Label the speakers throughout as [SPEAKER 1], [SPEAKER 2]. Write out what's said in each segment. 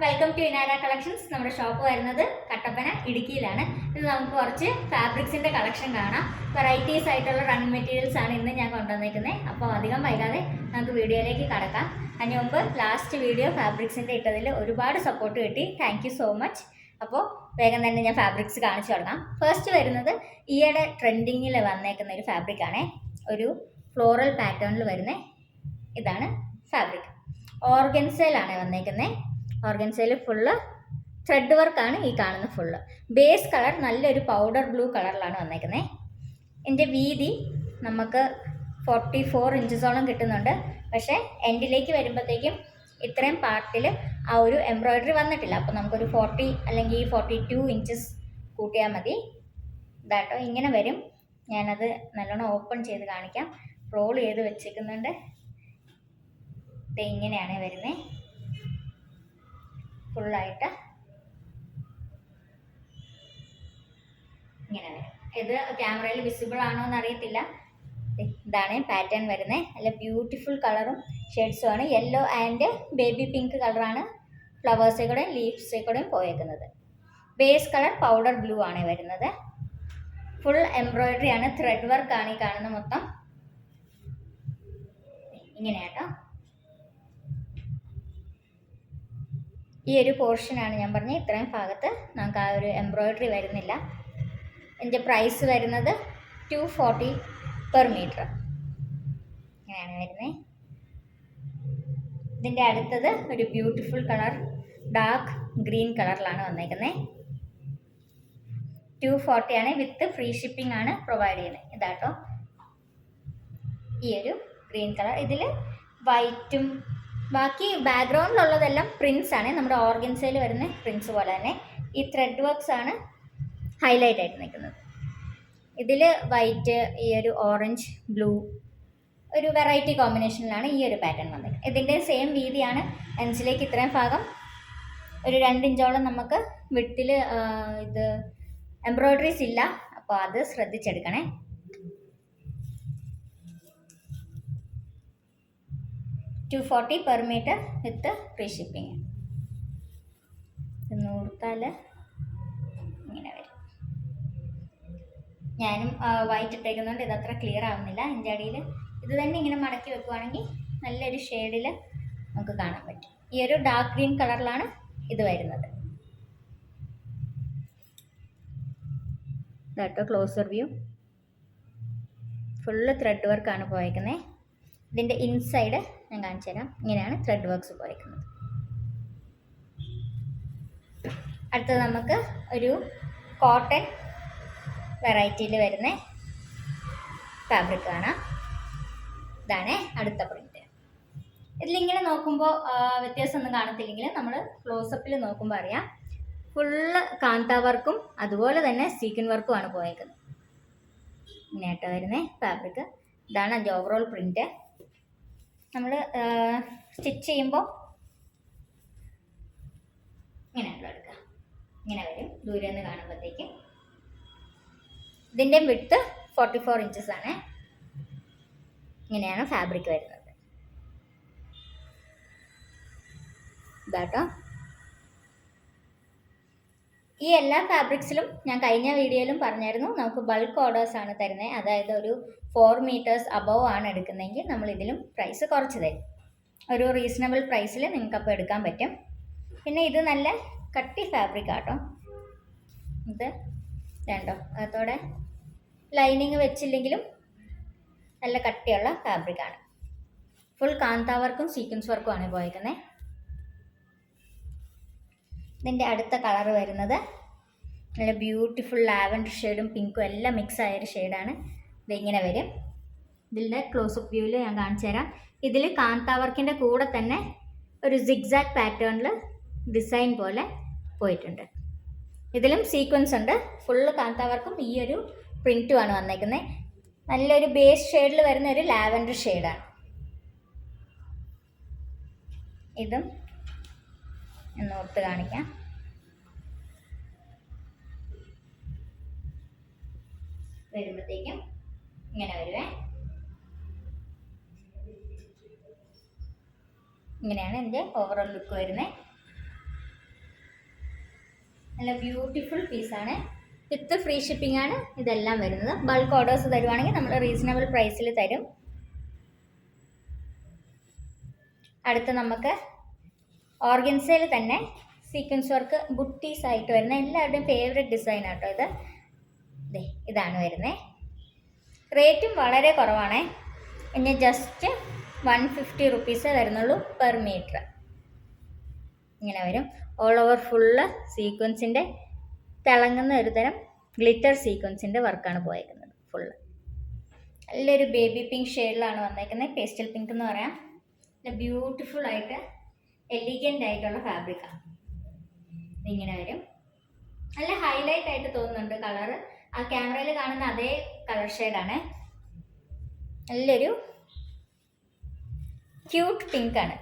[SPEAKER 1] Welcome to Inara collections. നമ്മുടെ shop വരുന്നത് കട്ടപ്പന ഇടുക്കിയിലാണ്. ഇത് നമുക്ക് കുറച്ച് ഫാബ്രിക്സിന്റെ കളക്ഷൻ കാണാം. വെറൈറ്റീസ് ആയിട്ടുള്ള റണ്ണിങ് മെറ്റീരിയൽസ് ആണ് ഇന്ന് ഞാൻ കൊണ്ടുവന്നിരിക്കുന്നത്. അപ്പോൾ അധികം വൈകാതെ നമുക്ക് വീഡിയോയിലേക്ക് കടക്കാം. അതിന് മുമ്പ് ലാസ്റ്റ് വീഡിയോ ഫാബ്രിക്സിന്റെ ഇട്ടതിൽ ഒരുപാട് സപ്പോർട്ട് കിട്ടി. Thank you so much. അപ്പോൾ വേഗം തന്നെ ഞാൻ ഫാബ്രിക്സ് കാണിച്ചു തുടങ്ങാം. ഫസ്റ്റ് വരുന്നത് ഈയിടെ ട്രെൻഡിങ്ങിൽ വന്നേക്കുന്ന ഒരു ഫാബ്രിക് ആണ്. ഒരു ഫ്ലോറൽ പാറ്റേണിൽ വരുന്ന ഇതാണ് ഫാബ്രിക്. ഓർഗൻസയിലാണ് വന്നേക്കുന്നത്. ഓർഗൻസയിൽ ഫുള്ള് ത്രെഡ് വർക്കാണ് ഈ കാണുന്ന ഫുള്ള്. ബേസ് കളർ നല്ലൊരു പൗഡർ ബ്ലൂ കളറിലാണ് വന്നേക്കുന്നത്. ഇതിൻ്റെ വീതി നമുക്ക് 44 ഇഞ്ചസോളം കിട്ടുന്നുണ്ട്. പക്ഷേ എൻഡിലേക്ക് വരുമ്പോഴത്തേക്കും ഇത്രയും പാർട്ടിൽ ആ ഒരു എംബ്രോയ്ഡറി വന്നിട്ടില്ല. അപ്പോൾ നമുക്കൊരു 40 അല്ലെങ്കിൽ 42 ഇഞ്ചസ് കൂട്ടിയാൽ മതി. ഇതാട്ടോ ഇങ്ങനെ വരും. ഞാനത് നല്ലോണം ഓപ്പൺ ചെയ്ത് കാണിക്കാം. റോൾ ചെയ്ത് വെച്ചേക്കുന്നുണ്ട്. ഇത് ഇങ്ങനെയാണ് വരുന്നത് ഫുള്ളായിട്ട്. ഇങ്ങനെ വരും. ഇത് ക്യാമറയിൽ വിസിബിൾ ആണോ എന്ന് അറിയത്തില്ല. ഇതാണ് പാറ്റേൺ വരുന്നത്. നല്ല ബ്യൂട്ടിഫുൾ കളറും ഷെയ്ഡ്സും ആണ്. യെല്ലോ ആൻഡ് ബേബി പിങ്ക് കളറാണ് ഫ്ലവേഴ്സിൽ കൂടെയും ലീവ്സിൽ കൂടെയും പോയേക്കുന്നത്. ബേസ് കളർ പൗഡർ ബ്ലൂ ആണ് വരുന്നത്. ഫുൾ എംബ്രോയ്ഡറി ആണ്. ത്രെഡ് വർക്കാണ് ഈ കാണുന്ന മൊത്തം. ഇങ്ങനെയാട്ടോ. ഈ ഒരു പോർഷനാണ് ഞാൻ പറഞ്ഞത്. ഇത്രയും ഭാഗത്ത് നമുക്ക് ആ ഒരു എംബ്രോയ്ഡറി വരുന്നില്ല. എൻ്റെ പ്രൈസ് വരുന്നത് 240 പെർ മീറ്റർ. ഇങ്ങനെയാണ് വരുന്നത്. ഇതിൻ്റെ അടുത്തത് ഒരു ബ്യൂട്ടിഫുൾ കളർ ഡാർക്ക് ഗ്രീൻ കളറിലാണ് വന്നേക്കുന്നത്. 240 ആണ്. വിത്ത് ഫ്രീ ഷിപ്പിംഗ് ആണ് പ്രൊവൈഡ് ചെയ്യുന്നത്. ഇതാട്ടോ ഈ ഒരു ഗ്രീൻ കളർ. ഇതിൽ വൈറ്റും ബാക്കി ബാക്ക്ഗ്രൗണ്ടിലുള്ളതെല്ലാം പ്രിൻസ് ആണ്. നമ്മുടെ ഓർഗൻസയിൽ വരുന്ന പ്രിൻസ് പോലെ തന്നെ ഈ ത്രെഡ് വർക്ക്സ് ആണ് ഹൈലൈറ്റ് ആയിട്ട് നിൽക്കുന്നത്. ഇതിൽ വൈറ്റ്, ഈ ഒരു ഓറഞ്ച്, ബ്ലൂ ഒരു വെറൈറ്റി കോമ്പിനേഷനിലാണ് ഈ ഒരു പാറ്റേൺ വന്നത്. ഇതിൻ്റെ സെയിം വീതിയാണ്. എൻസിലേക്ക് ഇത്രയും ഭാഗം ഒരു 2 ഇഞ്ചോളം നമുക്ക് വിട്ടിൽ ഇത് എംബ്രോയ്ഡറീസ് ഇല്ല. അപ്പോൾ അത് ശ്രദ്ധിച്ചെടുക്കണേ. $240 per metre with free shipping. നൂർത്താൽ ഇങ്ങനെ വരും. ഞാനും വൈറ്റ് ഇട്ടേക്കുന്നുണ്ട്. ഇതത്ര ക്ലിയർ ആവുന്നില്ല. എൻ്റെ അടിയിൽ ഇത് തന്നെ ഇങ്ങനെ മടക്കി വെക്കുവാണെങ്കിൽ നല്ലൊരു ഷെയ്ഡിൽ നമുക്ക് കാണാൻ പറ്റും. ഈ ഒരു ഡാർക്ക് ഗ്രീൻ കളറിലാണ് ഇത് വരുന്നത്. ഇതാട്ടോ ക്ലോസർ വ്യൂ. ഫുള്ള് ത്രെഡ് വർക്കാണ് പോയേക്കുന്നത്. ഇതിൻ്റെ ഇൻസൈഡ് ഞാൻ കാണിച്ചു തരാം. ഇങ്ങനെയാണ് ത്രെഡ് വർക്ക്സ് പോയിരിക്കുന്നത്. അടുത്തത് നമുക്ക് ഒരു കോട്ടൺ വെറൈറ്റിയിൽ വരുന്ന ഫാബ്രിക് കാണാം. ഇതാണ് അടുത്ത പ്രിന്റ്. ഇതിലിങ്ങനെ നോക്കുമ്പോൾ വ്യത്യാസമൊന്നും കാണത്തില്ലെങ്കിൽ നമ്മൾ ക്ലോസപ്പിൽ നോക്കുമ്പോൾ അറിയാം. ഫുള്ള് കാന്ത വർക്കും അതുപോലെ തന്നെ സീക്വൻ വർക്കുമാണ് പോയേക്കുന്നത്. ഇങ്ങനെയായിട്ട് വരുന്ന ഫാബ്രിക്. ഇതാണ് അതിൻ്റെ ഓവറോൾ പ്രിന്റ്. നമ്മൾ സ്റ്റിച്ച് ചെയ്യുമ്പോൾ ഇങ്ങനെയാണല്ലോ എടുക്കുക. ഇങ്ങനെ വരും ദൂരെ നിന്ന് കാണുമ്പോഴത്തേക്കും. ഇതിൻ്റെ വിഡ്ത്ത് 44 ഇഞ്ചസ് ആണ്. ഇങ്ങനെയാണ് ഫാബ്രിക് വരുന്നത്. ഇതാട്ടോ. ഈ എല്ലാ ഫാബ്രിക്സിലും ഞാൻ കഴിഞ്ഞ വീഡിയോയിലും പറഞ്ഞായിരുന്നു നമുക്ക് ബൾക്ക് ഓർഡേഴ്സാണ് തരുന്നത്. അതായത് ഒരു 4 മീറ്റേഴ്സ് അബവ് ആണ് എടുക്കുന്നതെങ്കിൽ നമ്മൾ ഇതിലും പ്രൈസ് കുറച്ച് തരും. ഒരു റീസണബിൾ പ്രൈസിൽ നിങ്ങൾക്ക് അപ്പോൾ എടുക്കാൻ പറ്റും. പിന്നെ ഇത് നല്ല കട്ടി ഫാബ്രിക് ആട്ടോ. ഇത് രണ്ടോ അതോടെ ലൈനിങ് വെച്ചില്ലെങ്കിലും നല്ല കട്ടിയുള്ള ഫാബ്രിക്കാണ്. ഫുൾ കാന്ത വർക്കും സീക്വൻസ് വർക്കും ആണ് പോയിരിക്കുന്നത്. ഇതിൻ്റെ അടുത്ത കളർ വരുന്നത് നല്ല ബ്യൂട്ടിഫുൾ ലാവൻഡർ ഷെയ്ഡും പിങ്കും എല്ലാം മിക്സ് ആയൊരു ഷെയ്ഡാണ്. ഇതിങ്ങനെ വരും. ഇതിൻ്റെ ക്ലോസപ്പ് വ്യൂവിൽ ഞാൻ കാണിച്ചു തരാം. ഇതിൽ കാന്ത വർക്കിൻ്റെ കൂടെ തന്നെ ഒരു സിഗ്സാഗ് പാറ്റേണിൽ ഡിസൈൻ പോലെ പോയിട്ടുണ്ട്. ഇതിലും സീക്വൻസ് ഉണ്ട്. ഫുള്ള് കാന്ത വർക്കും ഈ ഒരു പ്രിൻറ്റുമാണ് വന്നേക്കുന്നത്. നല്ലൊരു ബേസ് ഷെയ്ഡിൽ വരുന്ന ഒരു ലാവൻഡർ ഷെയ്ഡാണ്. ഇതും എന്നോർത്ത് കാണിക്കാം. വരുമ്പോഴത്തേക്കും ഇങ്ങനെ വരുവേ. ഇങ്ങനെയാണ് എൻ്റെ ഓവറോൾ ലുക്ക് വരുന്നത്. നല്ല ബ്യൂട്ടിഫുൾ പീസാണ്. വിത്ത് ഫ്രീ ഷിപ്പിംഗ് ആണ് ഇതെല്ലാം വരുന്നത്. ബൾക്ക് ഓർഡേഴ്സ് തരുവാണെങ്കിൽ നമ്മൾ റീസണബിൾ പ്രൈസിൽ തരും. അടുത്ത് നമുക്ക് ഓർഗൻസയിൽ തന്നെ സീക്വൻസ് വർക്ക് ബുട്ടീസ് ആയിട്ട് വരുന്ന എല്ലാവരുടെയും ഫേവറേറ്റ് ഡിസൈൻ ആട്ടോ ഇത്. ഇതാണ് വരുന്നത്. റേറ്റും വളരെ കുറവാണേ. ഇനി ജസ്റ്റ് 150 റുപ്പീസേ വരുന്നുള്ളൂ പെർ മീറ്റർ. ഇങ്ങനെ വരും. ഓൾ ഓവർ ഫുള്ള് സീക്വൻസിൻ്റെ തിളങ്ങുന്ന ഒരു തരം ഗ്ലിറ്റർ സീക്വൻസിൻ്റെ വർക്കാണ് പോയേക്കുന്നത്. ഫുള്ള് നല്ലൊരു ബേബി പിങ്ക് ഷെയ്ഡിലാണ് വന്നേക്കുന്നത്. പേസ്റ്റൽ പിങ്ക് എന്ന് പറയാം. ബ്യൂട്ടിഫുൾ ആയിട്ട് എലിഗൻ്റ് ആയിട്ടുള്ള ഫാബ്രിക്കാണ്. ഇങ്ങനെ വരും. നല്ല ഹൈലൈറ്റ് ആയിട്ട് തോന്നുന്നുണ്ട് കളറ്. ആ ക്യാമറയിൽ കാണുന്ന അതേ കളർ ഷെയ്ഡാണ്. നല്ലൊരു ക്യൂട്ട് പിങ്കാണ്.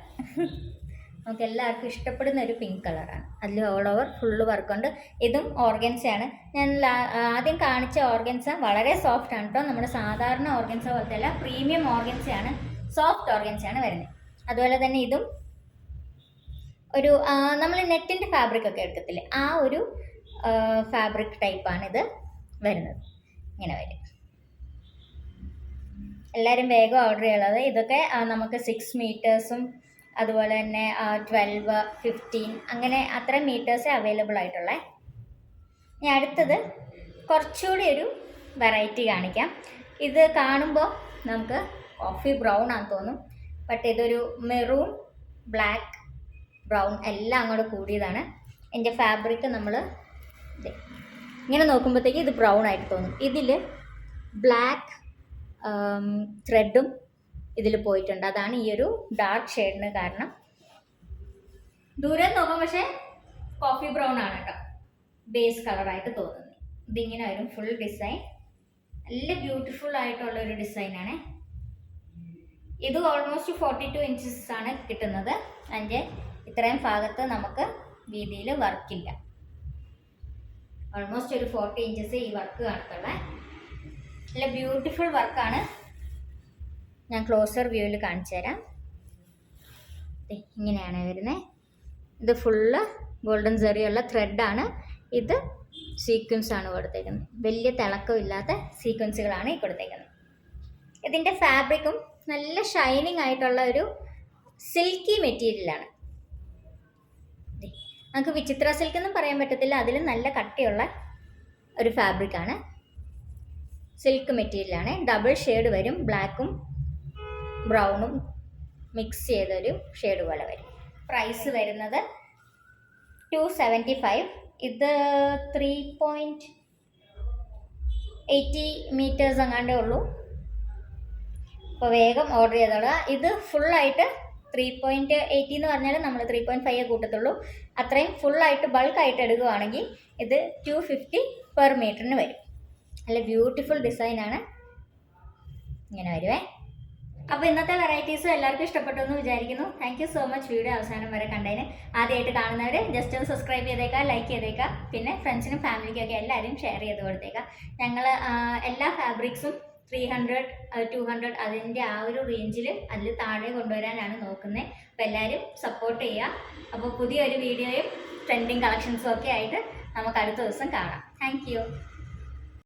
[SPEAKER 1] നമുക്ക് എല്ലാവർക്കും ഇഷ്ടപ്പെടുന്ന ഒരു പിങ്ക് കളറാണ്. അതിൽ ഓൾ ഓവർ ഫുള്ള് വർക്കുണ്ട്. ഇതും ഓർഗൻസയാണ്. ഞാൻ ആദ്യം കാണിച്ച ഓർഗൻസ വളരെ സോഫ്റ്റ് ആണ് കേട്ടോ. നമ്മുടെ സാധാരണ ഓർഗൻസ പോലത്തെ അല്ല, പ്രീമിയം ഓർഗൻസയാണ്, സോഫ്റ്റ് ഓർഗൻസയാണ് വരുന്നത്. അതുപോലെ തന്നെ ഇതും ഒരു നമ്മൾ നെറ്റിൻ്റെ ഫാബ്രിക് ഒക്കെ എടുക്കത്തില്ലേ, ആ ഒരു ഫാബ്രിക് ടൈപ്പാണിത് വരുന്നത്. ഇങ്ങനെ വരും. എല്ലാവരും വേഗം ഓർഡർ ചെയ്യുള്ളത്. ഇതൊക്കെ നമുക്ക് 6 മീറ്റേഴ്സും അതുപോലെ തന്നെ 12, 15 അങ്ങനെ അത്ര മീറ്റേഴ്സേ അവൈലബിൾ ആയിട്ടുള്ളേ. ഇനി അടുത്തത് കുറച്ചുകൂടി ഒരു വെറൈറ്റി കാണിക്കാം. ഇത് കാണുമ്പോൾ നമുക്ക് കോഫി ബ്രൗൺ ആണെന്ന് തോന്നും. ബട്ട് ഇതൊരു മെറൂൺ, ബ്ലാക്ക്, ബ്രൗൺ എല്ലാം അങ്ങോട്ട് കൂടിയതാണ്. എൻ്റെ ഫാബ്രിക് നമ്മൾ ഇങ്ങനെ നോക്കുമ്പോഴത്തേക്ക് ഇത് ബ്രൗൺ ആയിട്ട് തോന്നും. ഇതിൽ ബ്ലാക്ക് ത്രെഡും ഇതിൽ പോയിട്ടുണ്ട്. അതാണ് ഈ ഒരു ഡാർക്ക് ഷെയ്ഡിന് കാരണം. ദൂരെ നോക്കാം, പക്ഷേ കോഫി ബ്രൗൺ ആണ് കേട്ടോ ബേസ് കളറായിട്ട് തോന്നുന്നത്. ഇതിങ്ങനെ വരും ഫുൾ ഡിസൈൻ. നല്ല ബ്യൂട്ടിഫുൾ ആയിട്ടുള്ള ഒരു ഡിസൈനാണ്. ഇത് ഓൾമോസ്റ്റ് 42 ഇഞ്ചസ് ആണ് കിട്ടുന്നത്. അതിൻ്റെ ഇത്രയും ഭാഗത്ത് നമുക്ക് വീതിയിൽ വർക്കില്ല. ഓൾമോസ്റ്റ് ഒരു 40 ഇഞ്ചസ് ഈ വർക്ക് കാണത്തുള്ള. നല്ല ബ്യൂട്ടിഫുൾ വർക്കാണ്. ഞാൻ ക്ലോസർ വ്യൂവിൽ കാണിച്ചു തരാം. ഇങ്ങനെയാണ് വരുന്നത്. ഇത് ഫുള്ള് ഗോൾഡൻ സെറിയുള്ള ത്രെഡാണ്. ഇത് സീക്വൻസ് ആണ് കൊടുത്തേക്കുന്നത്. വലിയ തിളക്കമില്ലാത്ത സീക്വൻസുകളാണ് ഈ കൊടുത്തേക്കുന്നത്. ഇതിൻ്റെ ഫാബ്രിക്കും നല്ല ഷൈനിങ് ആയിട്ടുള്ള ഒരു സിൽക്കി മെറ്റീരിയലാണ്. നമുക്ക് വിചിത്ര സിൽക്ക് എന്നും പറയാൻ പറ്റത്തില്ല, അതിൽ നല്ല കട്ടിയുള്ള ഒരു ഫാബ്രിക്കാണ്. സിൽക്ക് മെറ്റീരിയലാണ്. ഡബിൾ ഷെയ്ഡ് വരും. ബ്ലാക്കും ബ്രൗണും മിക്സ് ചെയ്തൊരു ഷെയ്ഡ് പോലെ വരും. പ്രൈസ് വരുന്നത് 275. ഇത് 3.80 മീറ്റേഴ്സ് അങ്ങാണ്ടേ ഉള്ളൂ. അപ്പോൾ വേഗം ഓർഡർ ചെയ്തോളുക. ഇത് ഫുള്ളായിട്ട് 3.80 എന്ന് പറഞ്ഞാൽ നമ്മൾ 3.5 കൂട്ടത്തുള്ളൂ. അത്രയും ഫുള്ളായിട്ട് ബൾക്കായിട്ട് എടുക്കുകയാണെങ്കിൽ ഇത് 250 പെർ മീറ്ററിന് വരും. നല്ല ബ്യൂട്ടിഫുൾ ഡിസൈനാണ്. ഇങ്ങനെ വരുവേ. അപ്പോൾ ഇന്നത്തെ വെറൈറ്റീസും എല്ലാവർക്കും ഇഷ്ടപ്പെട്ടു എന്ന് വിചാരിക്കുന്നു. Thank you so much video അവസാനം വരെ കണ്ടതിന്. ആദ്യമായിട്ട് കാണുന്നവർ ജസ്റ്റ് ഒന്ന് സബ്സ്ക്രൈബ് ചെയ്തേക്കാം, ലൈക്ക് ചെയ്തേക്കാം. പിന്നെ ഫ്രണ്ട്സിനും ഫാമിലിക്കൊക്കെ എല്ലാവരും ഷെയർ ചെയ്ത് കൊടുത്തേക്കാം. ഞങ്ങൾ എല്ലാ ഫാബ്രിക്സും 300, 200 അതിൻ്റെ ആ ഒരു റേഞ്ചിൽ അതിൽ താഴെ കൊണ്ടുവരാനാണ് നോക്കുന്നത്. അപ്പോൾ എല്ലാവരും സപ്പോർട്ട് ചെയ്യുക. അപ്പോൾ പുതിയൊരു വീഡിയോയും ട്രെൻഡിങ് കളക്ഷൻസും ഒക്കെ ആയിട്ട് നമുക്ക് അടുത്ത ദിവസം കാണാം. Thank you.